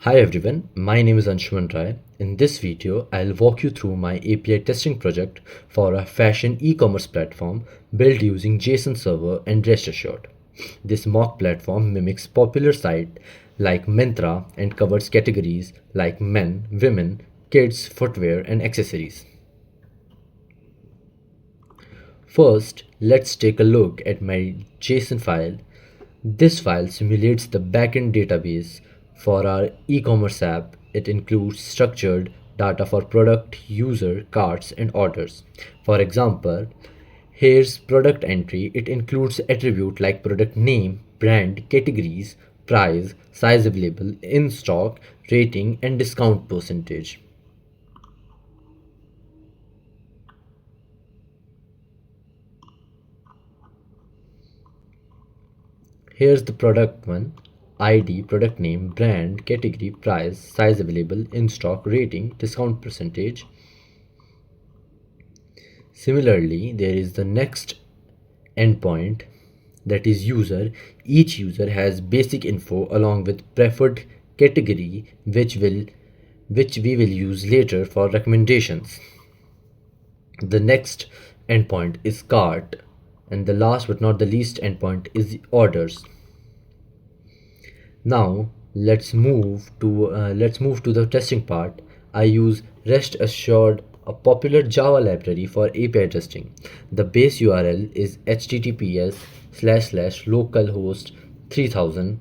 Hi everyone, my name is Myntra. In this video, I'll walk you through my API testing project for a fashion e-commerce platform built using JSON Server and Rest Assured. This mock platform mimics popular sites like Myntra and covers categories like men, women, kids, footwear, and accessories. First, let's take a look at my JSON file. This file simulates the backend database for our e-commerce app. It includes structured data for product, user, carts, and orders. For example, here's product entry. It includes attribute like product name, brand, categories, price, size available, in stock, rating, and discount percentage. Here's the product one: ID, product name, brand, category, price, size available, in stock, rating, discount percentage. Similarly, there is the next endpoint, that is user. Each user has basic info along with preferred category which we will use later for recommendations. The next endpoint is cart, and the last but not the least endpoint is orders. Now let's move to the testing part. I use Rest Assured, a popular Java library for API testing. The base URL is https://localhost 3000,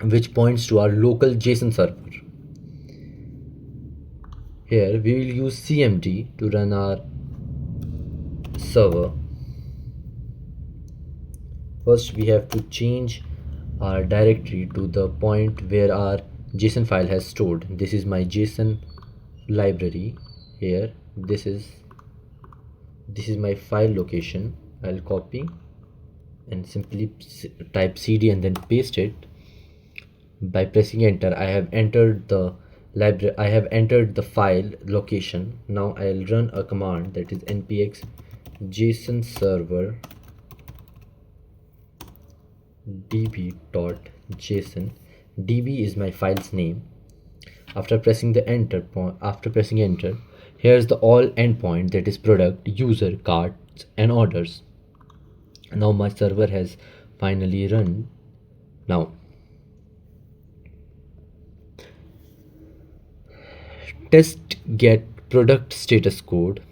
which points to our local JSON server. Here we will use CMD to run our server. First, we have to change our directory to the point where our JSON file has stored. This is my JSON library. Here, this is my file location. I'll copy and simply type cd and then paste it. By pressing enter, I have entered the library. I have entered the file location. Now I'll run a command, that is npx JSON Server db.json. db is my file's name. After pressing enter, here's the all endpoint, that is product, user, carts, and orders. Now my server has finally run. Now test get product status code.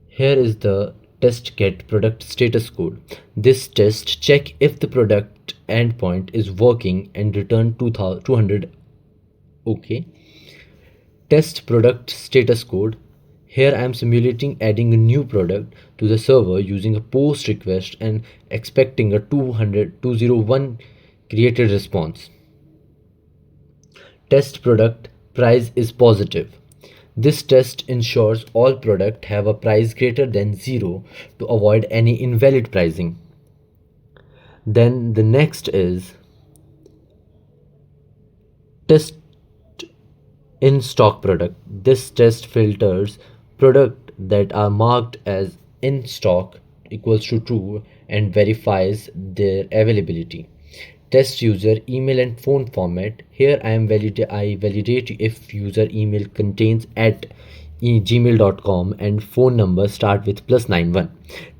Here is the test get product status code. This test check if the product endpoint is working and return 200. Okay. Test product status code. Here I am simulating adding a new product to the server using a post request and expecting a 201 created response. Test product price is positive. This test ensures all products have a price greater than 0 to avoid any invalid pricing. Then the next is test in stock product. This test filters products that are marked as in stock equals to true and verifies their availability. Test user email and phone format. Here I validate if user email contains @gmail.com and phone number start with +91.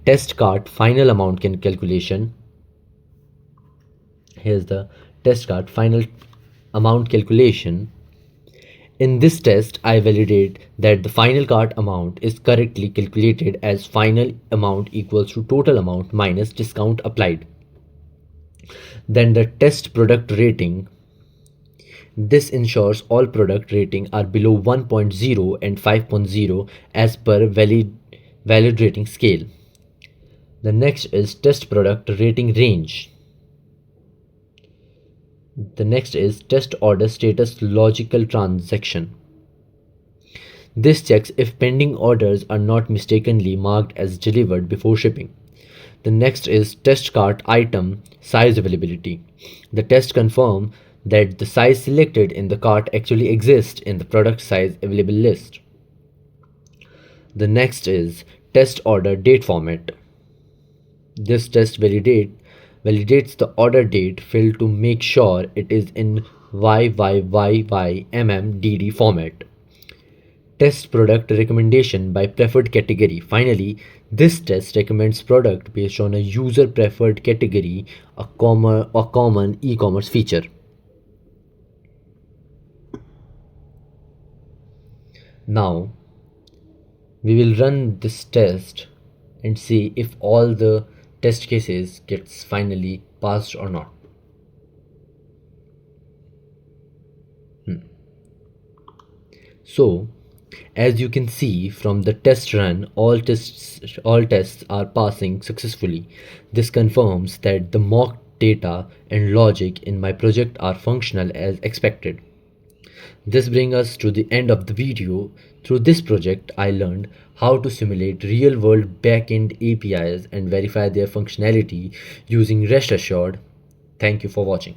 Test cart final amount calculation. Here's the test cart final amount calculation. In this test, I validate that the final cart amount is correctly calculated as final amount equals to total amount minus discount applied. Then the test product rating. This ensures all product rating are below 1.0 and 5.0 as per valid rating scale. The next is test product rating range. The next is test order status logical transaction. This checks if pending orders are not mistakenly marked as delivered before shipping. The next is test cart item size availability. The test confirms that the size selected in the cart actually exists in the product size available list. The next is test order date format. This test validates the order date field to make sure it is in YYYYMMDD format. Test product recommendation by preferred category. Finally, this test recommends product based on a user preferred category, a common e-commerce feature. Now, we will run this test and see if all the test cases gets finally passed or not. So, as you can see from the test run, all tests are passing successfully. This confirms that the mock data and logic in my project are functional as expected. This brings us to the end of the video. Through this project, I learned how to simulate real-world backend APIs and verify their functionality using REST Assured. Thank you for watching.